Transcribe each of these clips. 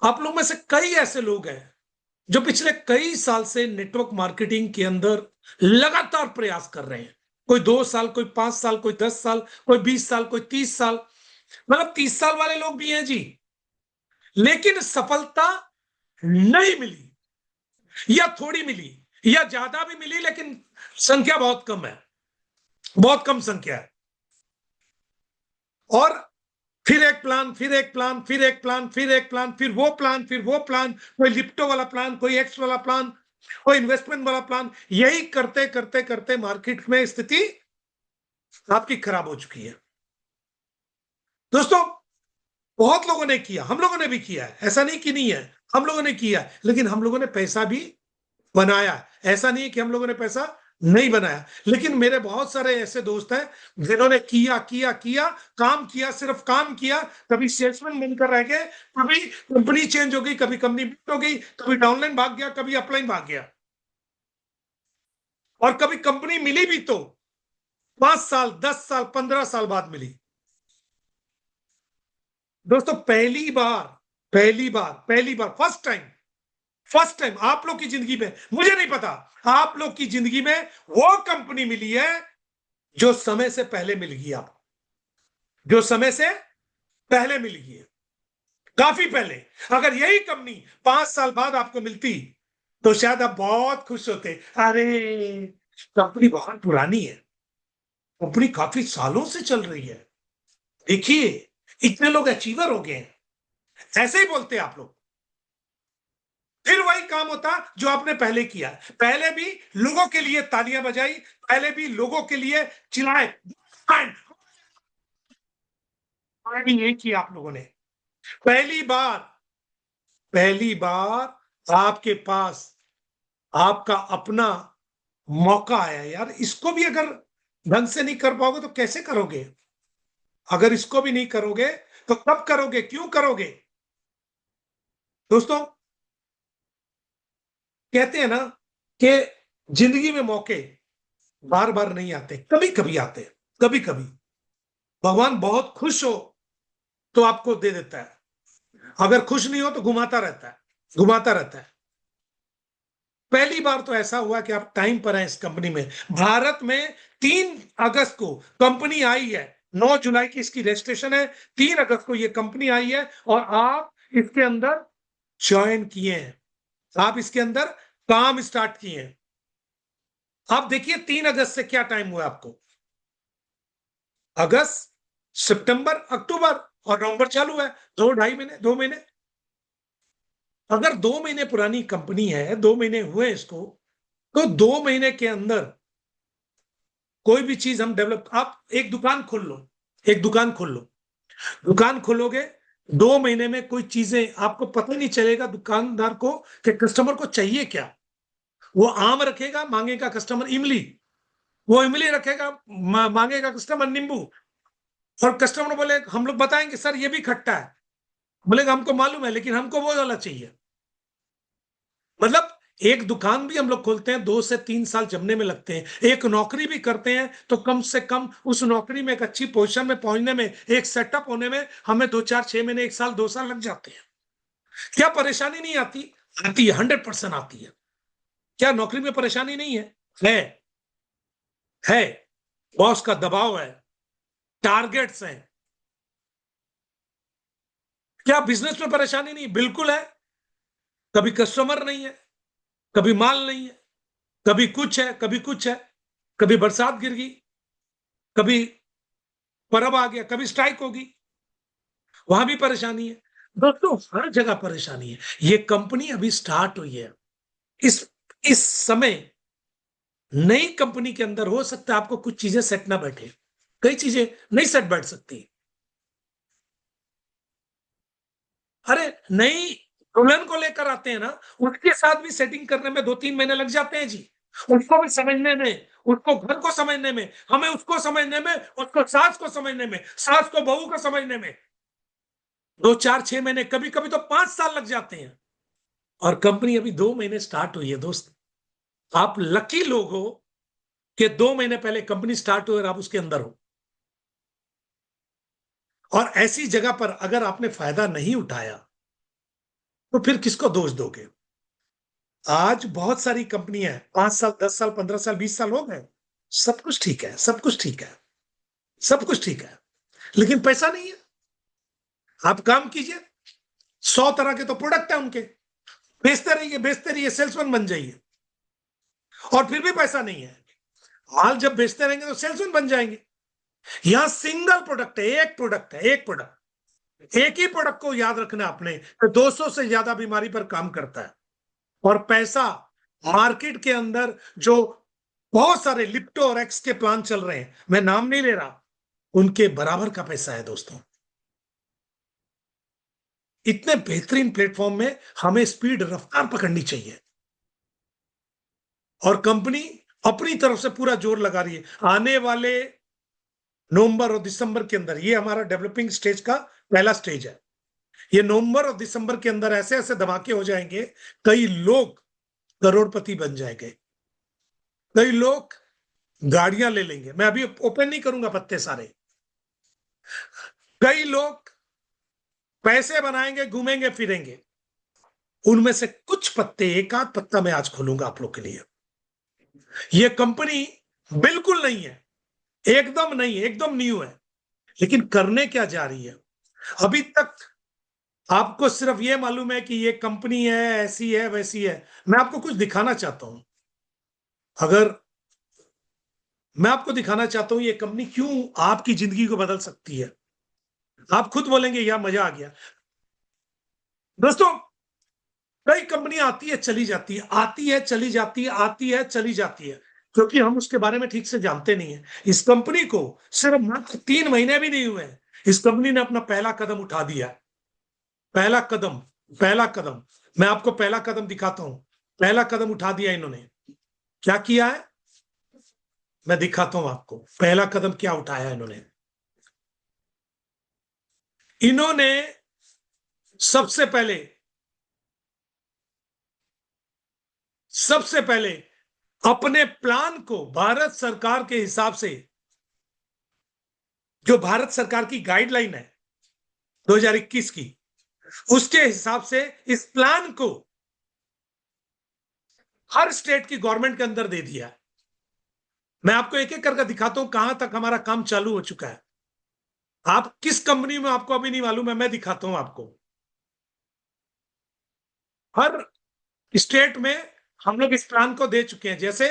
आप लोग में से कई ऐसे लोग हैं जो पिछले कई साल से नेटवर्क मार्केटिंग के अंदर लगातार प्रयास कर रहे हैं। कोई 2 साल, कोई 5 साल, कोई 10 साल, कोई 20 साल, कोई 30 साल, मतलब 30 साल वाले लोग भी हैं जी। लेकिन सफलता नहीं मिली, या थोड़ी मिली, या ज्यादा भी मिली, लेकिन संख्या बहुत कम है, बहुत कम संख्या है। और फिर एक प्लान, फिर एक प्लान, फिर एक प्लान, फिर एक प्लान, फिर वो प्लान, फिर वो प्लान, कोई लिप्टो वाला प्लान, कोई एक्स वाला प्लान, कोई इन्वेस्टमेंट वाला प्लान, यही करते करते करते मार्केट में स्थिति आपकी खराब हो चुकी है। दोस्तों, बहुत लोगों ने किया, हम लोगों ने भी किया है, ऐसा नहीं कि नहीं है, हम लोगों ने किया है, लेकिन हम लोगों ने पैसा भी बनाया है। ऐसा नहीं है कि हम लोगों ने पैसा नहीं बनाया। लेकिन मेरे बहुत सारे ऐसे दोस्त हैं जिन्होंने किया किया किया, काम किया, सिर्फ काम किया। कभी सेल्समैन बनकर रह गए, कभी कंपनी चेंज हो गई, कभी कंपनी बिल्ड हो गई, कभी डाउनलाइन भाग गया, कभी अपलाइन भाग गया, और कभी कंपनी मिली भी तो 5 साल, 10 साल, 15 साल बाद मिली। दोस्तों, पहली बार फर्स्ट टाइम आप लोग की जिंदगी में, मुझे नहीं पता, आप लोग की जिंदगी में वो कंपनी मिली है जो समय से पहले मिल गई आपको, जो समय से पहले मिल गई है, काफी पहले। अगर यही कंपनी 5 साल बाद आपको मिलती तो शायद आप बहुत खुश होते। अरे, कंपनी बहुत पुरानी है, कंपनी काफी सालों से चल रही है, देखिए इतने लोग अचीवर हो गए हैं, ऐसे ही बोलते आप लोग। फिर वही काम होता जो आपने पहले किया, पहले भी लोगों के लिए तालियां बजाई, पहले भी लोगों के लिए चिल्लाए, पहले भी यही किया आप लोगों ने। पहली बार पहली बार आपके पास आपका अपना मौका आया यार, इसको भी अगर ढंग से नहीं कर पाओगे तो कैसे करोगे? अगर इसको भी नहीं करोगे तो कब करोगे, क्यों करोगे? दोस्तों, कहते हैं ना कि जिंदगी में मौके बार बार नहीं आते, कभी कभी आते हैं, कभी कभी भगवान बहुत खुश हो तो आपको दे देता है, अगर खुश नहीं हो तो घुमाता रहता है, घुमाता रहता है। पहली बार तो ऐसा हुआ कि आप टाइम पर हैं इस कंपनी में। भारत में 3 अगस्त को कंपनी आई है, 9 जुलाई की इसकी रजिस्ट्रेशन है, 3 अगस्त को ये कंपनी आई है, और आप इसके अंदर ज्वाइन किए हैं, आप इसके अंदर काम स्टार्ट किए हैं। आप देखिए 3 अगस्त से क्या टाइम हुआ आपको, अगस्त, सितंबर, अक्टूबर और नवंबर चालू है, 2 ढाई महीने, 2 महीने। अगर 2 महीने पुरानी कंपनी है, 2 महीने हुए इसको, तो 2 महीने के अंदर कोई भी चीज हम डेवलप, आप एक दुकान खोल लो, एक दुकान खोल लो, दुकान खोलोगे, 2 महीने में कोई चीजें आपको पता नहीं चलेगा दुकानदार को कि कस्टमर को चाहिए क्या। वो आम रखेगा, मांगेगा कस्टमर इमली, वो इमली रखेगा, मांगेगा कस्टमर नींबू, और कस्टमर बोले, हम लोग बताएंगे सर ये भी खट्टा है, बोलेगा हमको मालूम है लेकिन हमको वो वाला चाहिए। मतलब एक दुकान भी हम लोग खोलते हैं 2 से 3 साल जमने में लगते हैं, एक नौकरी भी करते हैं तो कम से कम उस नौकरी में एक अच्छी पोजीशन में पहुंचने में, एक सेटअप होने में हमें 2, 4, 6 महीने, 1 साल, 2 साल लग जाते हैं। क्या परेशानी नहीं आती? आती है, 100% आती है। क्या नौकरी में परेशानी नहीं है? है, है। बॉस का दबाव है, टारगेट्स हैं। क्या बिजनेस में परेशानी नहीं? बिल्कुल है। कभी कस्टमर नहीं है, कभी माल नहीं है, कभी कुछ है, कभी कुछ है, कभी बरसात गिर गई, कभी परब आ गया, कभी स्ट्राइक होगी, वहां भी परेशानी है। दोस्तों, हर जगह परेशानी है। ये कंपनी अभी स्टार्ट हुई है, इस इस समय नई कंपनी के अंदर हो सकता है आपको कुछ चीजें सेट ना बैठे, कई चीजें नहीं सेट बैठ सकती। अरे, नई दुल्हन को लेकर आते हैं ना, उसके साथ भी सेटिंग करने में 2, 3 महीने लग जाते हैं जी, उसको भी समझने में, उसको घर को समझने में, हमें उसको समझने में, उसको सास को समझने में, सास को बहू को समझने में 2, 4, 6 महीने, कभी कभी तो 5 साल लग जाते हैं। और कंपनी अभी 2 महीने स्टार्ट हुई है दोस्त। आप लकी लोग हो कि 2 महीने पहले कंपनी स्टार्ट हुई और आप उसके अंदर हो। और ऐसी जगह पर अगर आपने फायदा नहीं उठाया तो फिर किसको दोष दोगे? आज बहुत सारी कंपनियां हैं, 5 साल, 10 साल, 15 साल, 20 साल हो गए, सब कुछ ठीक है, सब कुछ ठीक है, सब कुछ ठीक है, लेकिन पैसा नहीं है। आप काम कीजिए, 100 तरह के तो प्रोडक्ट है उनके, बेचते रहिए, बेचते रहिए, सेल्समैन बन जाइए, और फिर भी पैसा नहीं है। माल जब बेचते रहेंगे तो सेल्समैन बन जाएंगे। यहां सिंगल प्रोडक्ट है, एक प्रोडक्ट है, एक प्रोडक्ट, एक ही प्रोडक्ट को याद रखना आपने, तो 200 से ज्यादा बीमारी पर काम करता है। और पैसा मार्केट के अंदर जो बहुत सारे लिप्टो और एक्स के प्लान चल रहे हैं, मैं नाम नहीं ले रहा, उनके बराबर का पैसा है दोस्तों। इतने बेहतरीन प्लेटफॉर्म में हमें स्पीड, रफ्तार पकड़नी चाहिए, और कंपनी अपनी तरफ से पूरा जोर लगा रही है। आने वाले नवंबर और दिसंबर के अंदर, ये हमारा डेवलपिंग स्टेज का पहला स्टेज है, ये नवंबर और दिसंबर के अंदर ऐसे ऐसे धमाके हो जाएंगे, कई लोग करोड़पति बन जाएंगे, कई लोग गाड़ियां ले लेंगे। मैं अभी ओपन नहीं करूंगा पत्ते सारे। कई लोग पैसे बनाएंगे, घूमेंगे फिरेंगे। उनमें से कुछ पत्ते, एक आध पत्ता मैं आज खोलूंगा आप लोग के लिए। यह कंपनी बिल्कुल नहीं है, एकदम नहीं है, एकदम न्यू है, लेकिन करने क्या जा रही है। अभी तक आपको सिर्फ यह मालूम है कि ये कंपनी है, ऐसी है, वैसी है। मैं आपको कुछ दिखाना चाहता हूं, अगर मैं आपको दिखाना चाहता हूं ये कंपनी क्यों आपकी जिंदगी को बदल सकती है। आप खुद बोलेंगे यार मजा आ गया। दोस्तों, कई कंपनियां आती है चली जाती है, आती है चली जाती है, आती है चली जाती है, क्योंकि हम उसके बारे में ठीक से जानते नहीं है। इस कंपनी को सिर्फ मात्र 3 महीने भी नहीं हुए हैं, इस कंपनी ने अपना पहला कदम उठा दिया। पहला कदम, पहला कदम, मैं आपको पहला कदम दिखाता हूं। पहला कदम उठा दिया इन्होंने। क्या किया है मैं दिखाता हूं आपको, पहला कदम क्या उठाया इन्होंने। इन्होंने सबसे पहले, सबसे पहले अपने प्लान को भारत सरकार के हिसाब से, जो भारत सरकार की गाइडलाइन है 2021 की, उसके हिसाब से इस प्लान को हर स्टेट की गवर्नमेंट के अंदर दे दिया। मैं आपको एक एक करके दिखाता हूं कहां तक हमारा काम चालू हो चुका है। आप किस कंपनी में आपको अभी नहीं मालूम है, मैं दिखाता हूं आपको। हर स्टेट में हम लोग इस प्लान को दे चुके हैं। जैसे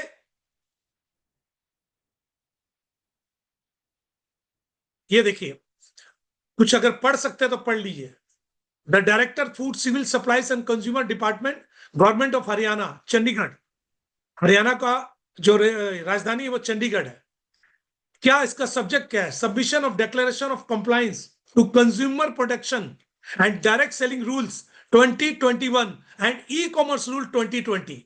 ये देखिए, कुछ अगर पढ़ सकते हैं तो पढ़ लीजिए। The director food civil supplies and consumer department, government of Haryana, Chandigarh. Haryana का जो राजधानी है वो चंडीगढ़ है। क्या इसका सब्जेक्ट क्या है? Submission of declaration of compliance to consumer protection and direct selling rules 2021 and e commerce rule 2020।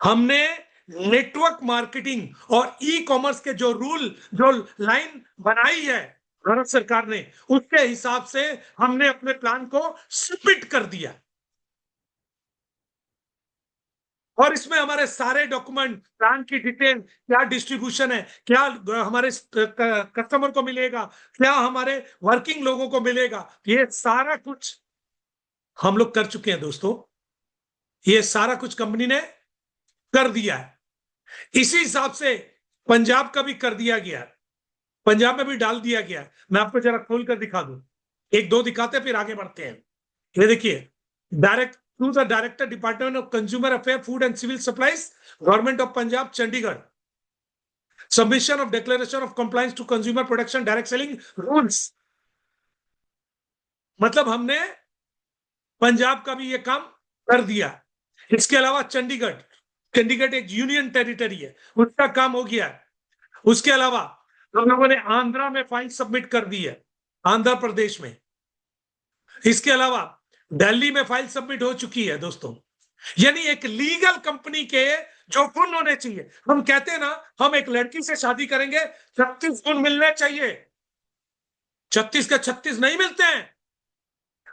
हमने नेटवर्क मार्केटिंग और ई कॉमर्स के जो रूल, जो लाइन बनाई है भारत सरकार ने, उसके हिसाब से हमने अपने प्लान को सबमिट कर दिया। और इसमें हमारे सारे डॉक्यूमेंट, प्लान की डिटेल, क्या डिस्ट्रीब्यूशन है, क्या हमारे कस्टमर को मिलेगा, क्या हमारे वर्किंग लोगों को मिलेगा, ये सारा कुछ हम लोग कर चुके हैं दोस्तों। ये सारा कुछ कंपनी ने कर दिया है। इसी हिसाब से पंजाब का भी कर दिया गया है, पंजाब में भी डाल दिया गया है। मैं आपको जरा खोल कर दिखा दूं, एक दो दिखाते फिर आगे बढ़ते हैं। ये देखिए, direct to the director department of consumer affair, food and civil supplies, government of Punjab, Chandigarh. Submission of declaration of compliance to consumer protection direct selling rules. मतलब हमने पंजाब का भी ये काम कर दिया। इसके अलावा चंडीगढ़, चंडीगढ़ एक यूनियन टेरिटरी है, उसका काम हो गया है। उसके अलावा हम लोगों ने आंध्रा में फाइल सबमिट कर दी है, आंध्र प्रदेश में। इसके अलावा दिल्ली में फाइल सबमिट हो चुकी है दोस्तों। यानी एक लीगल कंपनी के जो गुण होने चाहिए, हम कहते हैं ना, हम एक लड़की से शादी करेंगे, 36 गुण मिलने चाहिए। 36 के 36 नहीं मिलते हैं।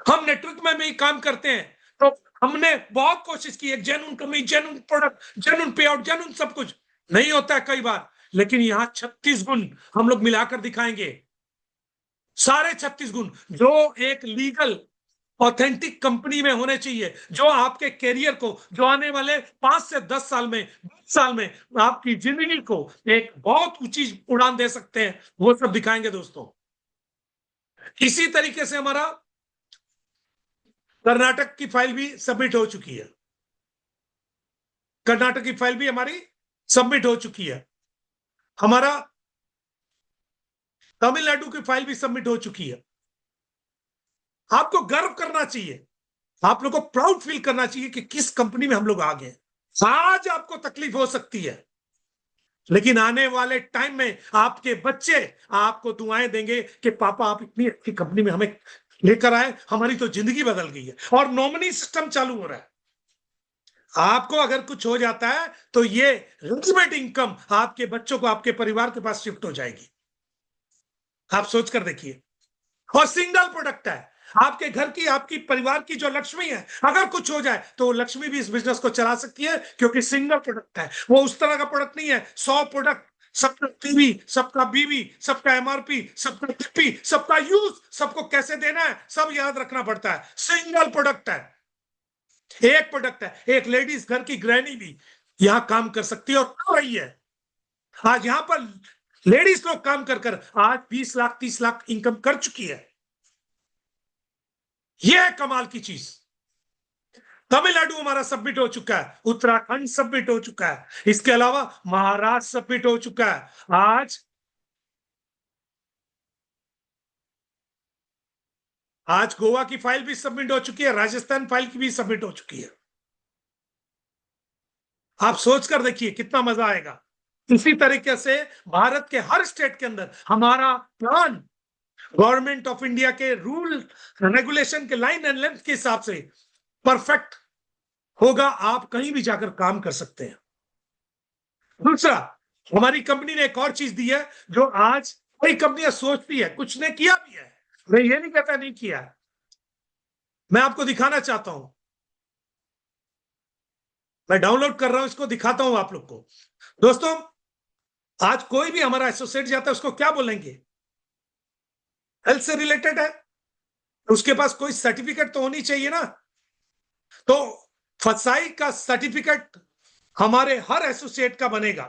हम नेटवर्क में भी काम करते हैं, तो हमने बहुत कोशिश की, एक genuine company, genuine product, genuine पे आउट, जेन्युइन सब कुछ नहीं होता है कई बार, लेकिन यहां 36 गुण हम लोग मिलाकर दिखाएंगे। सारे 36 गुण जो एक लीगल ऑथेंटिक कंपनी में होने चाहिए, जो आपके कैरियर को, जो आने वाले 5 से 10 साल में, 20 साल में आपकी जिंदगी को एक बहुत ऊंची उड़ान दे सकते हैं, वो सब दिखाएंगे दोस्तों। इसी तरीके से हमारा कर्नाटक की फाइल भी सबमिट हो चुकी है। कर्नाटक की फाइल भी हमारी सबमिट हो चुकी है। हमारा तमिलनाडु की फाइल भी सबमिट हो चुकी है। आपको गर्व करना चाहिए, आप लोग को प्राउड फील करना चाहिए कि किस कंपनी में हम लोग आ गए। आज आपको तकलीफ हो सकती है, लेकिन आने वाले टाइम में आपके बच्चे आपको दुआएं देंगे कि पापा आप इतनी अच्छी कंपनी में हमें लेकर आए, हमारी तो जिंदगी बदल गई है। और नॉमिनी सिस्टम चालू हो रहा है। आपको अगर कुछ हो जाता है तो ये रेजिमेंट इनकम आपके बच्चों को, आपके परिवार के पास शिफ्ट हो जाएगी। आप सोच कर देखिए। और सिंगल प्रोडक्ट है, आपके घर की, आपकी परिवार की जो लक्ष्मी है, अगर कुछ हो जाए तो लक्ष्मी भी इस बिजनेस को चला सकती है, क्योंकि सिंगल प्रोडक्ट है। वो उस तरह का प्रोडक्ट नहीं है 100 प्रोडक्ट, सबका टीवी, सबका बीवी, सबका एमआरपी, सबका टीपी, सबका यूज, सबको कैसे देना है सब याद रखना पड़ता है। सिंगल प्रोडक्ट है, एक प्रोडक्ट है। एक लेडीज, घर की गृहिणी भी यहां काम कर सकती है और कर रही है। आज यहां पर लेडीज लोग काम कर कर आज 20 लाख 30 लाख इनकम कर चुकी है। यह है कमाल की चीज। तमिलनाडु हमारा सबमिट हो चुका है, उत्तराखंड सबमिट हो चुका है, इसके अलावा महाराष्ट्र सबमिट हो चुका है। आज गोवा की फाइल भी सबमिट हो चुकी है, राजस्थान फाइल की भी सबमिट हो चुकी है। आप सोचकर देखिए कितना मजा आएगा। इसी तरीके से भारत के हर स्टेट के अंदर हमारा प्लान गवर्नमेंट ऑफ इंडिया के रूल रेगुलेशन के लाइन एंड लेंथ के हिसाब से परफेक्ट होगा। आप कहीं भी जाकर काम कर सकते हैं। दूसरा, हमारी कंपनी ने एक और चीज दी है जो आज कई कंपनियां सोचती है, कुछ ने किया भी है, मैं ये नहीं कहता नहीं किया है, मैं आपको दिखाना चाहता हूं। मैं डाउनलोड कर रहा हूं, इसको दिखाता हूं आप लोग को। दोस्तों, आज कोई भी हमारा एसोसिएट जाता है, उसको क्या बोलेंगे? हेल्थ से रिलेटेड है, उसके पास कोई सर्टिफिकेट तो होनी चाहिए ना। तो फसाई का सर्टिफिकेट हमारे हर एसोसिएट का बनेगा।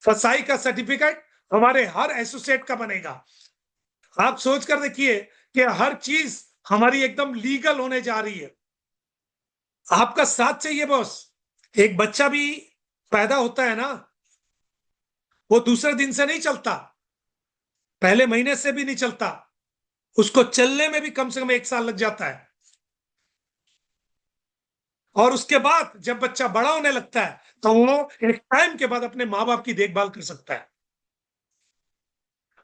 फसाई का सर्टिफिकेट हमारे हर एसोसिएट का बनेगा। आप सोच कर देखिए कि हर चीज हमारी एकदम लीगल होने जा रही है। आपका साथ चाहिए बॉस। एक बच्चा भी पैदा होता है ना, वो दूसरे दिन से नहीं चलता, पहले महीने से भी नहीं चलता, उसको चलने में भी कम से कम 1 साल लग जाता है। और उसके बाद जब बच्चा बड़ा होने लगता है तो वो एक टाइम के बाद अपने माँ बाप की देखभाल कर सकता है।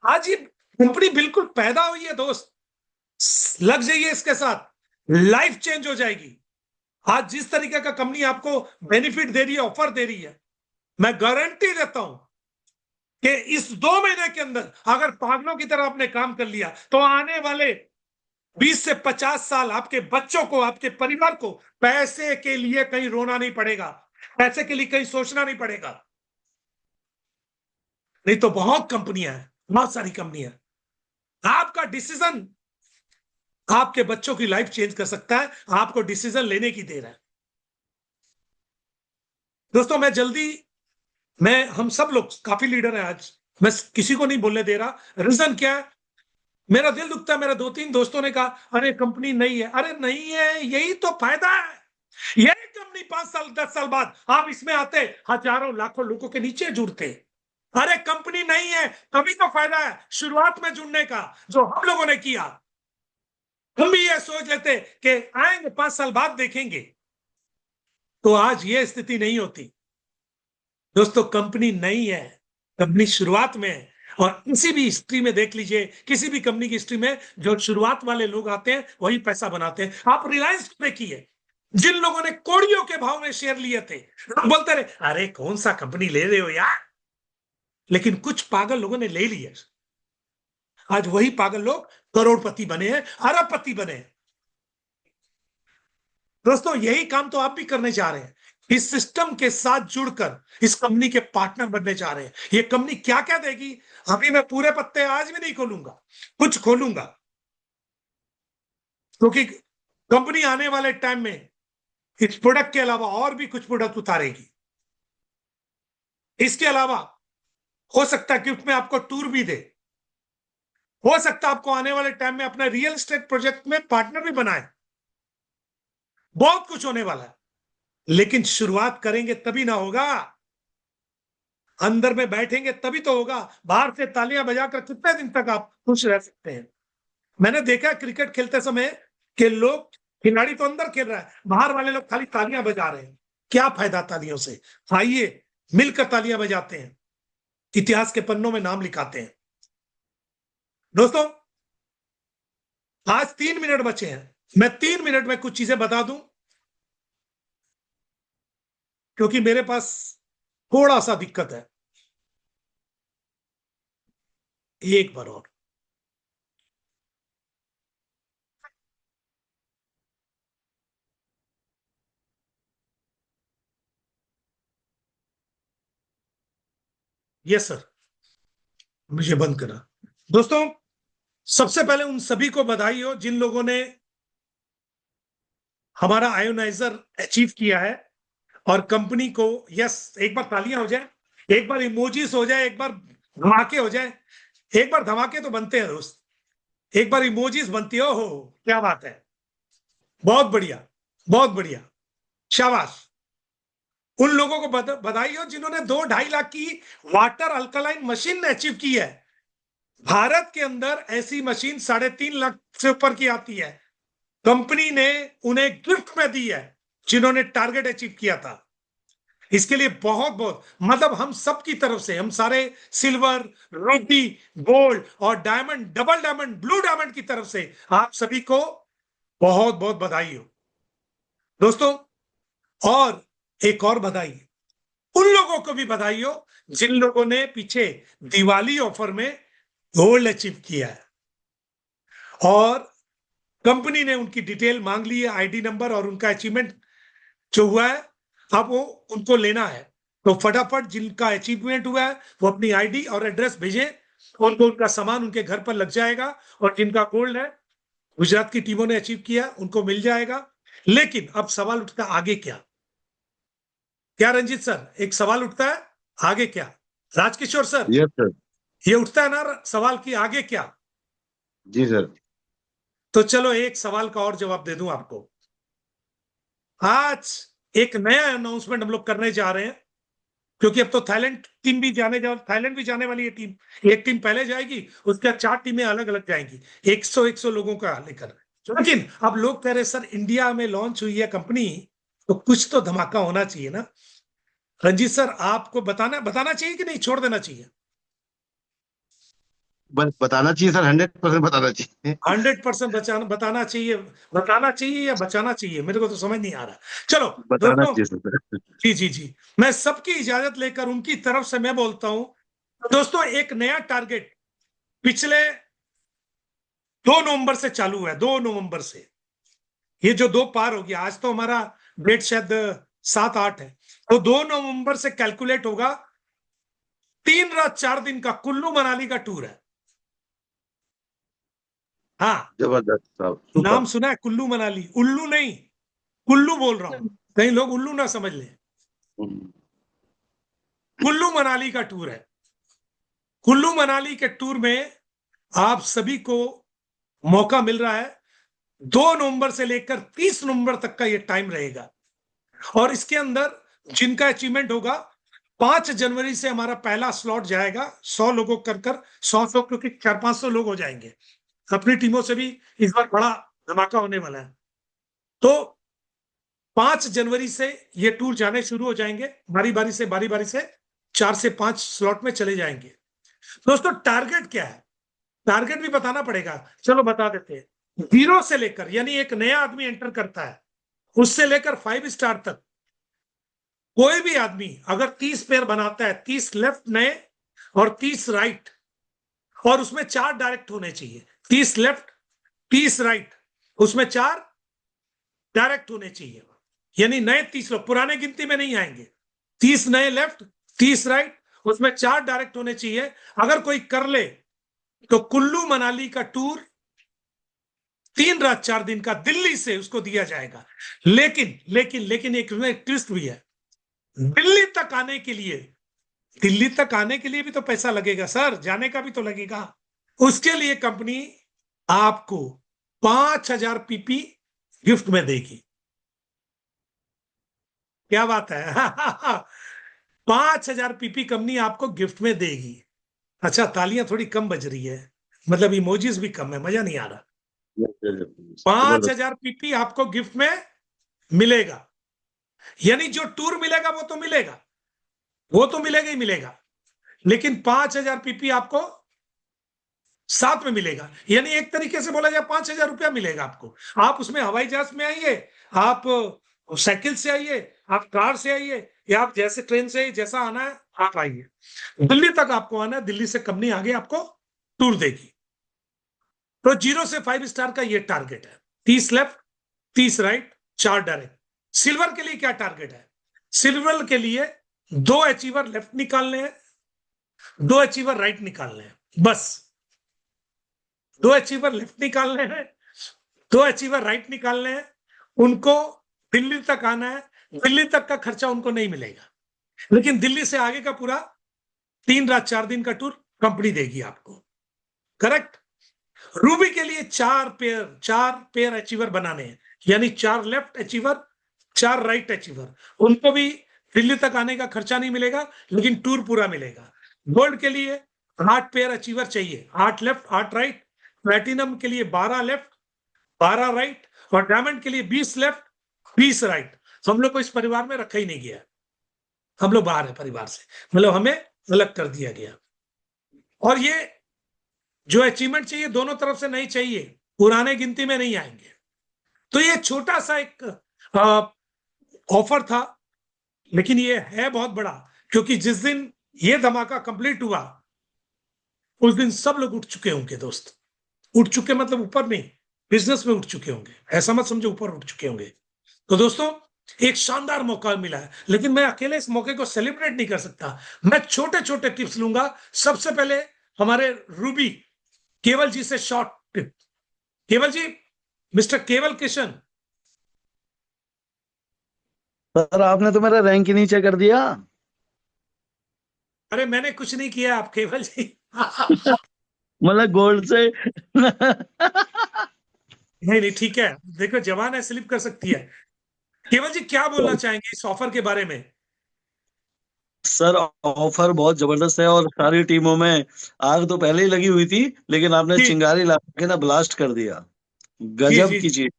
आज ये कंपनी बिल्कुल पैदा हुई है दोस्त, लग जाइए इसके साथ, लाइफ चेंज हो जाएगी। आज जिस तरीके का कंपनी आपको बेनिफिट दे रही है, ऑफर दे रही है, मैं गारंटी देता हूं कि इस 2 महीने के अंदर अगर पागलों की तरह आपने काम कर लिया तो आने वाले 20 से 50 साल आपके बच्चों को, आपके परिवार को पैसे के लिए कहीं रोना नहीं पड़ेगा, पैसे के लिए कहीं सोचना नहीं पड़ेगा। नहीं तो बहुत कंपनियां हैं, बहुत सारी कंपनियां। आपका डिसीजन आपके बच्चों की लाइफ चेंज कर सकता है, आपको डिसीजन लेने की देर है। दोस्तों, हम सब लोग काफी लीडर हैं आज, मैं किसी को नहीं बोलने दे रहा। रीजन क्या है? मेरा दिल दुखता है। मेरे 2-3 दोस्तों ने कहा अरे कंपनी नहीं है, अरे नहीं है, यही तो फायदा है। यही कंपनी 5 साल 10 साल बाद आप इसमें आते, हजारों लाखों लोगों के नीचे जुड़ते। अरे कंपनी नहीं है तभी तो फायदा है शुरुआत में जुड़ने का, जो हम लोगों ने किया। हम भी ये सोच लेते कि आएंगे 5 साल बाद देखेंगे, तो आज ये स्थिति नहीं होती। दोस्तों, कंपनी नहीं है, कंपनी शुरुआत में है। और किसी भी हिस्ट्री में देख लीजिए, किसी भी कंपनी की हिस्ट्री में जो शुरुआत वाले लोग आते हैं वही पैसा बनाते हैं। आप रिलायंस को देखिए, जिन लोगों ने कोड़ियों के भाव में शेयर लिए थे, लोग बोलते रहे अरे कौन सा कंपनी ले रहे हो यार, लेकिन कुछ पागल लोगों ने ले लिया। आज वही पागल लोग करोड़पति बने हैं, अरबपति बने हैं। दोस्तों, यही काम तो आप भी करने जा रहे हैं। इस सिस्टम के साथ जुड़कर इस कंपनी के पार्टनर बनने जा रहे हैं। ये कंपनी क्या क्या देगी, अभी मैं पूरे पत्ते आज भी नहीं खोलूंगा, कुछ खोलूंगा, क्योंकि कंपनी आने वाले टाइम में इस प्रोडक्ट के अलावा और भी कुछ प्रोडक्ट उतारेगी। इसके अलावा हो सकता है कि उसमें आपको टूर भी दे, हो सकता है आपको आने वाले टाइम में अपना रियल एस्टेट प्रोजेक्ट में पार्टनर भी बनाए। बहुत कुछ होने वाला है, लेकिन शुरुआत करेंगे तभी ना होगा। अंदर में बैठेंगे तभी तो होगा। बाहर से तालियां बजाकर कितने दिन तक आप खुश रह सकते हैं? मैंने देखा क्रिकेट खेलते समय कि लोग, खिलाड़ी तो अंदर खेल रहा है, बाहर वाले लोग खाली तालियां बजा रहे हैं। क्या फायदा तालियों से? आइए मिलकर तालियां बजाते हैं, इतिहास के पन्नों में नाम लिखाते हैं। दोस्तों, आज 3 मिनट बचे हैं, मैं 3 मिनट में कुछ चीजें बता दूं, क्योंकि मेरे पास थोड़ा सा दिक्कत है। एक बार और। यस सर, मुझे बंद करा। दोस्तों, सबसे पहले उन सभी को बधाई हो जिन लोगों ने हमारा आयोनाइजर अचीव किया है। और कंपनी को, यस, एक बार तालियां हो जाए, एक बार इमोजीज हो जाए, एक बार धमाके हो जाए। एक बार धमाके तो बनते हैं दोस्त, एक बार इमोजीज बनती हो। क्या बात है, बहुत बढ़िया, बहुत बढ़िया, शाबाश। उन लोगों को बधाई हो जिन्होंने 2-2.5 लाख की वाटर अल्कलाइन मशीन अचीव की है। भारत के अंदर ऐसी मशीन 3.5 लाख से ऊपर की आती है। कंपनी ने उन्हें गिफ्ट में दी है जिन्होंने टारगेट अचीव किया था। इसके लिए बहुत बहुत, मतलब हम सब की तरफ से, हम सारे सिल्वर, रूबी, गोल्ड और diamond, double diamond, blue diamond की तरफ से आप सभी को बहुत बहुत बधाई हो दोस्तों। और एक और बधाई उन लोगों को भी बधाई हो जिन लोगों ने पीछे दिवाली ऑफर में गोल्ड अचीव किया है, और कंपनी ने उनकी डिटेल मांग ली है, आईडी नंबर और उनका अचीवमेंट जो हुआ है, अब वो उनको लेना है। तो फटाफट जिनका अचीवमेंट हुआ है वो अपनी आईडी और एड्रेस भेजें, उनको उनका सामान उनके घर पर लग जाएगा। और जिनका गोल्ड है, गुजरात की टीमों ने अचीव किया, उनको मिल जाएगा। लेकिन अब सवाल उठता है, आगे क्या? क्या रंजीत सर, एक सवाल उठता है, आगे क्या? Rajkishore sir, yes sir. ये उठता है ना सवाल की आगे क्या? जी सर। तो चलो एक सवाल का और जवाब दे दूं आपको। आज एक नया अनाउंसमेंट हम लोग करने जा रहे हैं, क्योंकि अब तो थाईलैंड टीम भी थाईलैंड भी जाने वाली है टीम। एक टीम पहले जाएगी, उसके बाद 4 टीमें अलग अलग जाएंगी, 100 लोगों का लेकर। लेकिन अब लोग कह रहे सर, इंडिया में लॉन्च हुई है कंपनी, तो कुछ तो धमाका होना चाहिए ना। रंजीत सर, आपको बताना बताना चाहिए कि नहीं, छोड़ देना चाहिए? बस बताना चाहिए सर, 100% बताना चाहिए। 100% बताना चाहिए। बताना चाहिए या बचाना चाहिए, मेरे को तो समझ नहीं आ रहा। चलो बताना दोस्तों, चाहिए सर। जी जी जी, मैं सबकी इजाजत लेकर उनकी तरफ से मैं बोलता हूं। दोस्तों, एक नया टारगेट पिछले 2 नवंबर से चालू हुआ है। 2 नवंबर से ये जो 2 पार हो गया, आज तो हमारा डेट शायद 7-8 है, तो 2 नवंबर से कैलकुलेट होगा। 3 रात 4 दिन का कुल्लू मनाली का टूर है। हाँ, जबरदस्त साहब, नाम सुपर। सुना है कुल्लू मनाली? उल्लू नहीं, कुल्लू बोल रहा हूं, कहीं लोग उल्लू ना समझ ले। कुल्लू मनाली का टूर है। कुल्लू मनाली के टूर में आप सभी को मौका मिल रहा है। 2 नवंबर से लेकर 30 नवंबर तक का ये टाइम रहेगा, और इसके अंदर जिनका अचीवमेंट होगा, 5 जनवरी से हमारा पहला स्लॉट जाएगा। 100 लोगों कर कर 100 क्योंकि 400-500 लोग हो जाएंगे। अपनी टीमों से भी इस बार बड़ा धमाका होने वाला है। तो 5 जनवरी से ये टूर जाने शुरू हो जाएंगे, बारी बारी से 4 से 5 स्लॉट में चले जाएंगे। दोस्तों, टारगेट क्या है? टारगेट भी बताना पड़ेगा, चलो बता देते हैं। 0 से लेकर, यानी एक नया आदमी एंटर करता है, उससे लेकर 5 स्टार तक कोई भी आदमी अगर 30 पेयर बनाता है, 30 लेफ्ट नए और 30 राइट, और उसमें 4 डायरेक्ट होने चाहिए। 30 लेफ्ट, 30 राइट, उसमें 4 डायरेक्ट होने चाहिए, यानी नए 30 लोग पुराने गिनती में नहीं आएंगे। 30 नए लेफ्ट, 30 राइट, उसमें 4 डायरेक्ट होने चाहिए। अगर कोई कर ले तो कुल्लू मनाली का टूर 3 रात 4 दिन का दिल्ली से उसको दिया जाएगा। लेकिन लेकिन लेकिन एक ट्विस्ट भी है। दिल्ली तक आने के लिए, दिल्ली तक आने के लिए भी तो पैसा लगेगा सर, जाने का भी तो लगेगा। उसके लिए कंपनी आपको 5,000 पीपी गिफ्ट में देगी। क्या बात है? 5,000 पीपी कंपनी आपको गिफ्ट में देगी। अच्छा, तालियां थोड़ी कम बज रही है, मतलब इमोजीज भी कम है, मजा नहीं आ रहा। पांच जबरदस्त। हजार पीपी आपको गिफ्ट में मिलेगा। यानी जो टूर मिलेगा वो तो मिलेगा, वो तो मिलेगा ही मिलेगा, लेकिन 5,000 पीपी आपको साथ में मिलेगा। यानी एक तरीके से बोला जाए 5,000 रुपया मिलेगा आपको। आप उसमें हवाई जहाज में आइए, आप साइकिल से आइए, आप कार से आइए, या आप जैसे ट्रेन से जैसा आना है आप आइए। दिल्ली तक आपको आना है, दिल्ली से कंपनी आगे आपको टूर देगी। तो 0 से 5 स्टार का ये टारगेट है। 30 लेफ्ट, 30 राइट, 4 डायरेक्ट। सिल्वर के लिए क्या टारगेट है? सिल्वर के लिए 2 अचीवर लेफ्ट निकालने हैं, 2 अचीवर राइट निकालने हैं, बस। 2 अचीवर लेफ्ट निकालने हैं, 2 अचीवर राइट निकालने हैं। उनको दिल्ली तक आना है। दिल्ली तक का खर्चा उनको नहीं मिलेगा, लेकिन दिल्ली से आगे का पूरा 3 रात 4 दिन का टूर कंपनी देगी आपको। करेक्ट। रूबी के लिए 4 पेयर अचीवर बनाने हैं, यानी 4 लेफ्ट अचीवर, 4 राइट अचीवर। उनको भी दिल्ली तक आने का खर्चा नहीं मिलेगा, लेकिन टूर पूरा मिलेगा। गोल्ड के लिए 8 पेयर अचीवर चाहिए, 8 लेफ्ट 8 राइट। प्लेटिनम के लिए 12 लेफ्ट 12 राइट, और डायमंड के लिए 20 लेफ्ट 20 राइट। हम लोग को इस परिवार में रखा ही नहीं गया, हम लोग बाहर है परिवार से, मतलब हमें अलग कर दिया गया। और ये जो अचीवमेंट चाहिए दोनों तरफ से नहीं चाहिए, पुराने गिनती में नहीं आएंगे। तो ये छोटा सा एक ऑफर था, लेकिन ये है बहुत बड़ा, क्योंकि जिस दिन ये धमाका कंप्लीट हुआ उस दिन सब लोग उठ चुके होंगे दोस्त। उठ चुके मतलब ऊपर नहीं, बिजनेस में उठ चुके होंगे, ऐसा मत समझो ऊपर उठ चुके होंगे। तो दोस्तों, एक शानदार मौका मिला है, लेकिन मैं अकेले इस मौके को सेलिब्रेट नहीं कर सकता। मैं छोटे छोटे टिप्स लूंगा। सबसे पहले हमारे रूबी केवल जी से शॉर्ट टिप। केवल जी, मिस्टर केवल किशन। सर आपने तो मेरा रैंक ही नीचे कर दिया। अरे मैंने कुछ नहीं किया, आप केवल जी। मतलब गोल्ड से नहीं नहीं, ठीक है, देखो जवान है, स्लिप कर सकती है। केवल जी, क्या बोलना चाहेंगे इस ऑफर के बारे में? सर ऑफर बहुत जबरदस्त है और सारी टीमों में आग तो पहले ही लगी हुई थी, लेकिन आपने जी चिंगारी ला के ना ब्लास्ट कर दिया। जी गजब जी की जी। चीज।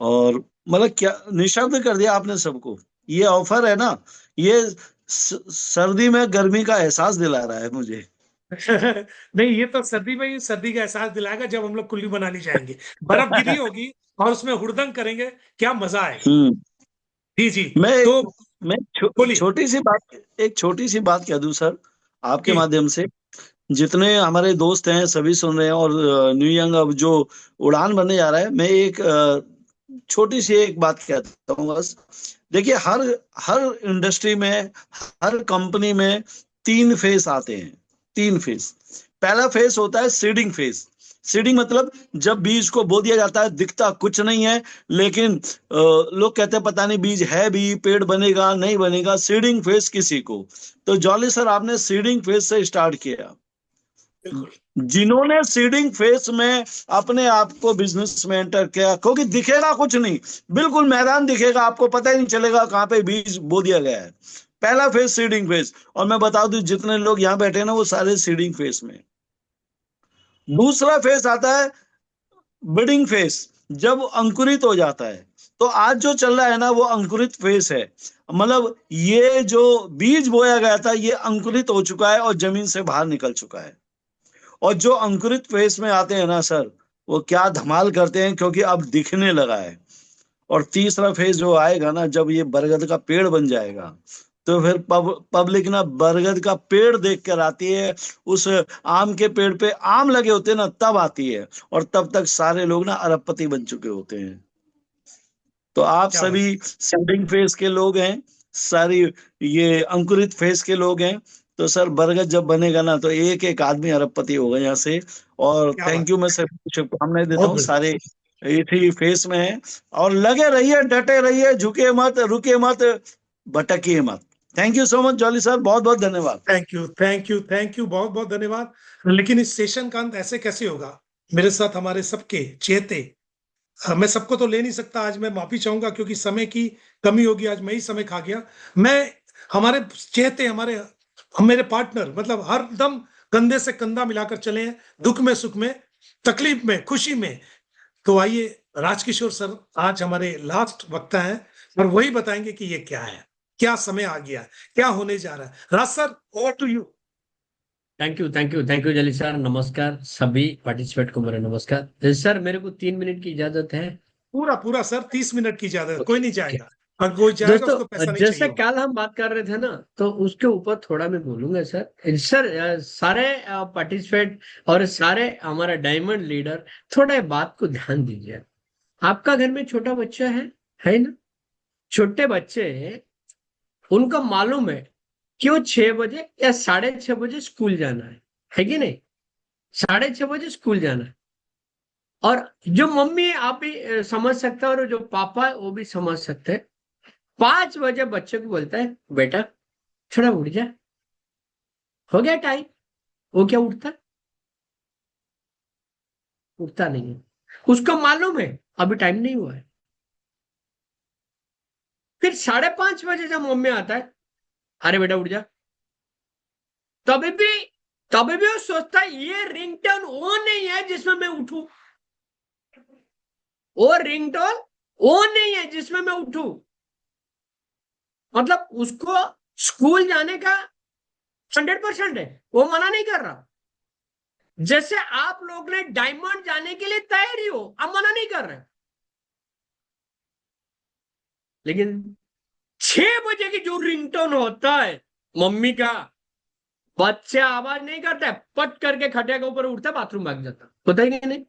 और मतलब क्या निशब्द कर दिया आपने सबको। ये ऑफर है ना, ये सर्दी में गर्मी का एहसास दिला रहा है मुझे। नहीं, ये तो सर्दी में ही सर्दी का एहसास दिलाएगा जब हम लोग कुल्लू मनाली जाएंगे, बर्फ गिरी होगी और उसमें हुड़दंग करेंगे, क्या मजा आएगा। हम्म। जी जी। मैं तो मैं बोलिए। छोटी सी बात, एक छोटी सी बात कह दूं सर, आपके जी माध्यम से। जितने हमारे दोस्त हैं सभी सुन रहे हैं, और न्यू यंग अब जो उड़ान बनने जा रहा है, मैं एक छोटी सी एक बात कहता हूँ बस। देखिए, हर हर इंडस्ट्री में, हर कंपनी में 3 फेस आते हैं। 3 फेस। पहला फेस होता है सीडिंग फेस। सीडिंग मतलब जब बीज को बो दिया जाता है, दिखता कुछ नहीं है, लेकिन लोग कहते हैं पता नहीं बीज है भी, पेड़ बनेगा नहीं बनेगा। सीडिंग फेस किसी को, तो जॉली सर आपने सीडिंग फेस से स्टार्ट किया। बिल्कुल। जिन्होंने सीडिंग फेस में अपने आप को बिजनेस में एंटर किया, क्योंकि दिखेगा कुछ नहीं, बिल्कुल मैदान दिखेगा, आपको पता ही नहीं चलेगा कहाँ पे बीज बो दिया गया है। पहला फेस सीडिंग फेस। और मैं बता दूं, जितने लोग यहाँ बैठे हैं ना, वो सारे सीडिंग फेस में। दूसरा फेस आता है बिडिंग फेस, जब अंकुरित हो जाता है। तो आज जो चल रहा है ना, वो अंकुरित फेस है। मतलब ये जो बीज बोया गया था, ये अंकुरित हो चुका है और जमीन से बाहर निकल चुका है। और जो अंकुरित फेस में आते हैं ना सर, वो क्या धमाल करते हैं, क्योंकि अब दिखने लगा है। और तीसरा फेज जो आएगा ना, जब ये बरगद का पेड़ बन जाएगा, तो फिर पब्लिक ना बरगद का पेड़ देख कर आती है। उस आम के पेड़ पे आम लगे होते हैं ना, तब आती है। और तब तक सारे लोग ना अरबपति बन चुके होते हैं। तो आप क्या बात। सभी सेंडिंग फेज के लोग हैं, सारी ये अंकुरित फेज के लोग हैं। तो सर बरगद जब बनेगा ना तो एक एक आदमी अरबपति होगा यहाँ से। और क्या बात, थैंक यू, मैं सभी को शुभकामनाएं देता बहुत हूँ, बढ़िया। सारे इसी फेस में है। और लगे रहिए, डटे रहिए, झुके मत, रुके मत, भटकिए मत। Thank you so much jolly sir, बहुत बहुत धन्यवाद। Thank you, thank you, thank you, बहुत बहुत धन्यवाद। लेकिन इस सेशन का अंत ऐसे कैसे होगा? मेरे साथ हमारे सबके चेते, मैं सबको तो ले नहीं सकता, आज मैं माफी चाहूंगा क्योंकि समय की कमी होगी, आज मैं ही समय खा गया। मैं, हमारे चेते, मेरे पार्टनर, मतलब हर दम कंधे से कंधा मिलाकर चले हैं, दुख में, सुख में, तकलीफ में, खुशी में। तो आइए, राजकिशोर सर आज हमारे लास्ट वक्ता हैं और वही बताएंगे कि ये क्या है, क्या समय आ गया है, क्या होने जा रहा है। Raj sir, over to you. Thank you जली सर। नमस्कार सभी पार्टिसिपेट को, मेरा नमस्कार सर। मेरे को 3 मिनट की इजाजत है। पूरा पूरा सर, 30 मिनट की इजाजत, कोई नहीं ओके। जाएगा, और कोई जाएगा उसको पैसा दोस्तों, नहीं चाहिए जैसे होगा। कल हम बात कर रहे थे ना, तो उसके ऊपर थोड़ा मैं बोलूंगा सर। सारे पार्टिसिपेट और सारे हमारा डायमंड लीडर, थोड़ा बात को ध्यान दीजिए। आपका घर में छोटा बच्चा है ना? छोटे बच्चे, उनको मालूम है कि वो 6 बजे या 6:30 बजे स्कूल जाना है कि नहीं? 6:30 बजे स्कूल जाना है। और जो मम्मी है, आप भी समझ सकते हो, और जो पापा है वो भी समझ सकते हैं। 5 बजे बच्चे को बोलता है, बेटा थोड़ा उठ जा, हो गया टाइम। वो क्या उठता? उठता नहीं है। उसको मालूम है अभी टाइम नहीं हुआ है। फिर 5:30 बजे जब मम्मी आता है, अरे बेटा उठ जा, तभी भी तभी भी वो सोचता है ये रिंगटोन वो नहीं है जिसमें मैं उठूं, वो रिंगटोन वो नहीं है जिसमें मैं उठूं। मतलब उसको स्कूल जाने का 100% है, वो मना नहीं कर रहा। जैसे आप लोग ने डायमंड जाने के लिए तैयारी हो, आप मना नहीं कर रहे। लेकिन 6 बजे की जो रिंगटोन होता है मम्मी का, बच्चा आवाज नहीं करता है, पट करके खटिया के ऊपर उठता, बाथरूम भाग जाता, होता है कि नहीं?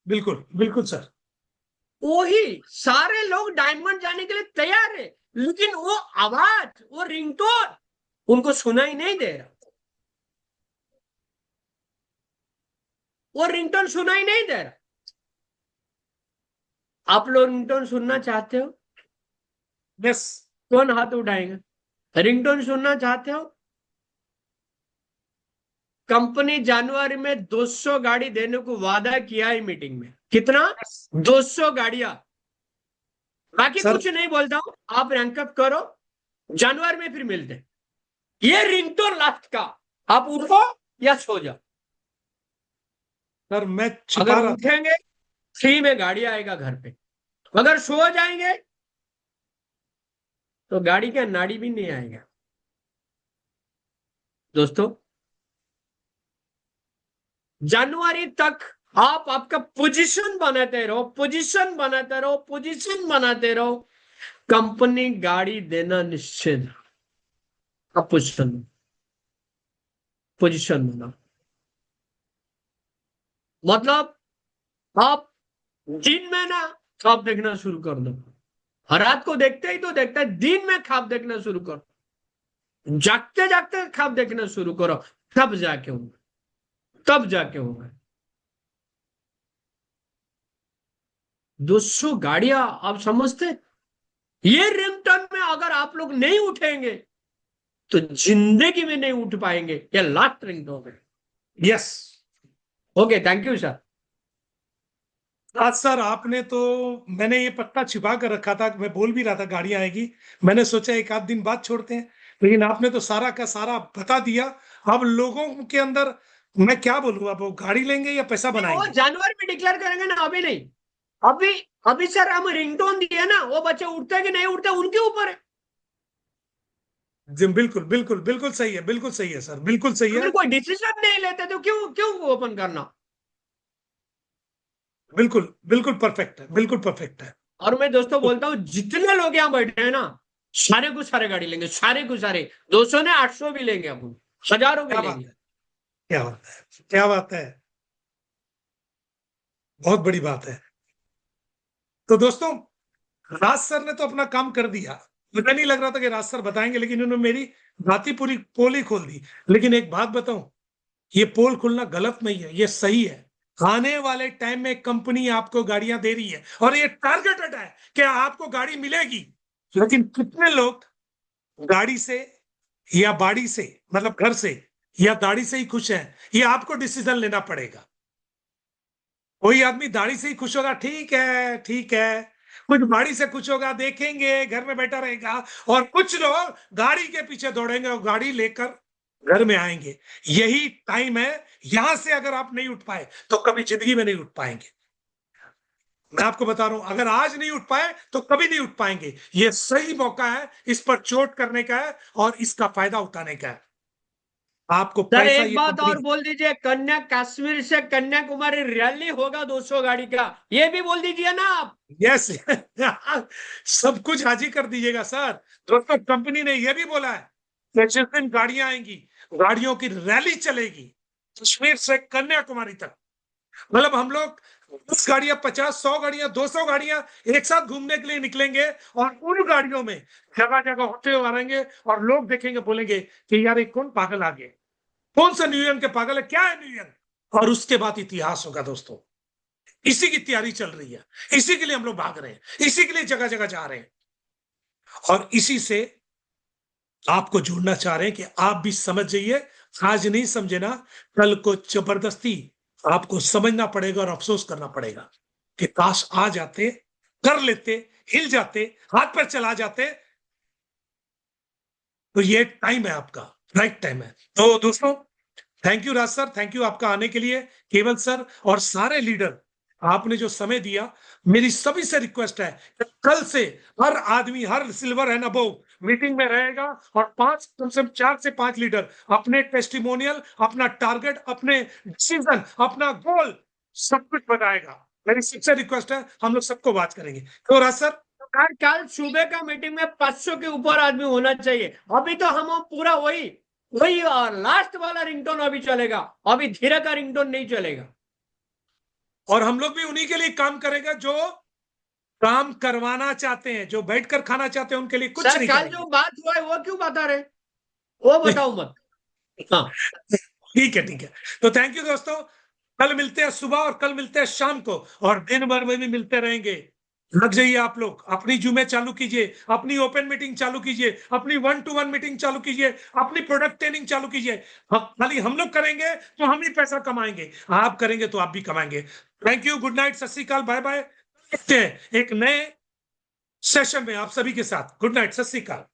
बिल्कुल बिल्कुल सर। वही सारे लोग डायमंड जाने के लिए तैयार है, लेकिन वो आवाज, वो रिंगटोन उनको सुनाई नहीं दे रहा। वो रिंगटोन सुनाई नहीं दे रहा। आप लोग रिंगटोन सुनना चाहते हो? यस। कौन हाथ उठाएंगे? रिंगटोन सुनना चाहते हो? कंपनी जनवरी में 200 गाड़ी देने को वादा किया है मीटिंग में। कितना? 200 गाड़ियां। बाकी सर, कुछ नहीं बोलता हूं, आप रैंक अप करो, जनवरी में फिर मिलते हैं। ये रिंगटोन लास्ट का, आप उठो या सो जाओ। सर मैं छिपा अगर रहा था। उठेंगे, फ्री में गाड़ी आएगा घर पे। अगर सो जाएंगे तो गाड़ी का नाड़ी भी नहीं आएगा। दोस्तों, जनवरी तक आप आपका पोजीशन बनाते रहो, पोजीशन बनाते रहो, पोजीशन बनाते रहो। कंपनी गाड़ी देना निश्चित है। आप पोजीशन पोजीशन बनाओ। मतलब आप दिन में ना ख्वाब देखना शुरू कर दो। रात को देखते ही तो देखते हैं, दिन में ख्वाब देखना शुरू करो। जागते जागते ख्वाब देखना शुरू करो, तब जाके होगा, तब जाके होगा। 200 गाड़ियां, आप समझते? ये रिंगटोन में अगर आप लोग नहीं उठेंगे तो जिंदगी में नहीं उठ पाएंगे। ये लास्ट रिंगटोन है। Yes. Okay, thank you sir. आज सर आपने तो, मैंने ये पत्ता छिपा कर रखा था, मैं बोल भी रहा था गाड़ियां आएगी, मैंने सोचा एक आध दिन बाद छोड़ते हैं, लेकिन आपने तो सारा का सारा बता दिया। अब लोगों के अंदर मैं क्या बोलूं, अब वो गाड़ी लेंगे या पैसा वो बनाएंगे? जनवरी में डिक्लेयर करेंगे ना, अभी नहीं। अभी अभी सर हम रिंगटोन दिए ना, वो बच्चे उठते कि नहीं उठते उनके ऊपर है। जी बिल्कुल बिल्कुल बिल्कुल सही है, बिल्कुल सही है सर, बिल्कुल सही अगर है। कोई डिसीजन नहीं लेते तो क्यों क्यों ओपन करना? बिल्कुल बिल्कुल परफेक्ट है, बिल्कुल परफेक्ट है। और मैं दोस्तों बोलता हूं, जितने लोग यहाँ बैठे हैं ना, सारे को सारे गाड़ी लेंगे, सारे को सारे। 200 ने 800 भी लेंगे, अपन हजारों भी क्या बात लेंगे। है, क्या बात है, क्या बात है, बहुत बड़ी बात है। तो दोस्तों, राज सर ने तो अपना काम कर दिया, मुझे नहीं लग रहा था कि राज सर बताएंगे, लेकिन उन्होंने मेरी बात ही पूरी पोल ही खोल दी। लेकिन एक बात बताऊं, ये पोल खुलना गलत नहीं है, ये सही है। आने वाले टाइम में कंपनी आपको गाड़ियां दे रही है और ये टारगेटेड है कि आपको गाड़ी मिलेगी, लेकिन कितने लोग गाड़ी से या बाड़ी से, मतलब घर से या दाढ़ी से ही खुश हैं, ये आपको डिसीजन लेना पड़ेगा। कोई आदमी दाढ़ी से ही खुश होगा, ठीक है ठीक है, कुछ बाड़ी से खुश होगा, देखेंगे, घर में बैठा रहेगा, और कुछ लोग गाड़ी के पीछे दौड़ेंगे और गाड़ी लेकर घर में आएंगे। यही टाइम है, यहां से अगर आप नहीं उठ पाए तो कभी जिंदगी में नहीं उठ पाएंगे। मैं आपको बता रहा हूं, अगर आज नहीं उठ पाए तो कभी नहीं उठ पाएंगे। ये सही मौका है इस पर चोट करने का है और इसका फायदा उठाने का है। आपको सर पैसा, एक ये बात और कंपनी, बोल दीजिए, कन्या कश्मीर से कन्याकुमारी रैली होगा 200 गाड़ी का, ये भी बोल दीजिए ना आप। यस सब कुछ हाजिर कर दीजिएगा सर। दोस्तों, कंपनी ने यह भी बोला है कि जिस दिन गाड़ियां आएंगी, गाड़ियों की रैली चलेगी कश्मीर से कन्याकुमारी तक। मतलब हम लोग 10 गाड़ियां, 50, 100 गाड़ियां, 200 गाड़ियां एक साथ घूमने के लिए निकलेंगे, और उन गाड़ियों में जगह जगह होते हुए आएंगे, और लोग देखेंगे, बोलेंगे कि यार एक कौन पागल आ गए, कौन सा न्यूयॉर्क के पागल है, क्या है न्यूयॉर्क। और उसके बाद इतिहास होगा दोस्तों। इसी की तैयारी चल रही है, इसी के लिए हम लोग भाग रहे हैं, इसी के लिए जगह जगह जा रहे हैं, और इसी से आपको जोड़ना चाह रहे हैं कि आप भी समझ जाइए। आज नहीं समझे ना, कल को जबरदस्ती आपको समझना पड़ेगा और अफसोस करना पड़ेगा कि काश आ जाते, कर लेते, हिल जाते, हाथ पर चला जाते। तो ये टाइम है आपका, राइट टाइम है। तो दोस्तों, thank you Raj sir, thank you आपका आने के लिए, केवल सर और सारे लीडर, आपने जो समय दिया। मेरी सभी से रिक्वेस्ट है कि कल से हर आदमी, हर सिल्वर एंड अबव मीटिंग में रहेगा, और कम से कम 4 से 5 लीडर अपने टेस्टिमोनियल, अपना टारगेट, अपने डिसीजन, अपना गोल सब कुछ बताएगा। मेरी सबसे रिक्वेस्ट है, हम लोग सबको बात करेंगे। तो राज सर, कल सुबह का मीटिंग में 500 के ऊपर आदमी होना चाहिए। अभी तो हम पूरा वही वही लास्ट वाला रिंगटोन अभी चलेगा, अभी धीरे का रिंगटोन नहीं चलेगा। और हम लोग भी उन्हीं के लिए काम करेगा जो काम करवाना चाहते हैं, जो बैठकर खाना चाहते हैं, उनके लिए कुछ सर नहीं कल करेंगे। जो बात हुआ है वो क्यों बता रहे, वो बताओ मत। हाँ, ठीक है ठीक है। तो थैंक यू दोस्तों, कल मिलते हैं सुबह और कल मिलते हैं शाम को, और दिन भर में भी मिलते रहेंगे। लग जाइए आप लोग, अपनी जूमे चालू कीजिए, अपनी ओपन मीटिंग चालू कीजिए, अपनी 1-to-1 मीटिंग चालू कीजिए, अपनी प्रोडक्ट ट्रेनिंग चालू कीजिए। खाली हम लोग करेंगे तो हम ही पैसा कमाएंगे, आप करेंगे तो आप भी कमाएंगे। थैंक यू, गुड नाइट, सत श्री अकाल, बाय बाय। देखते हैं एक नए सेशन में आप सभी के साथ। गुड नाइट, सत श्री अकाल।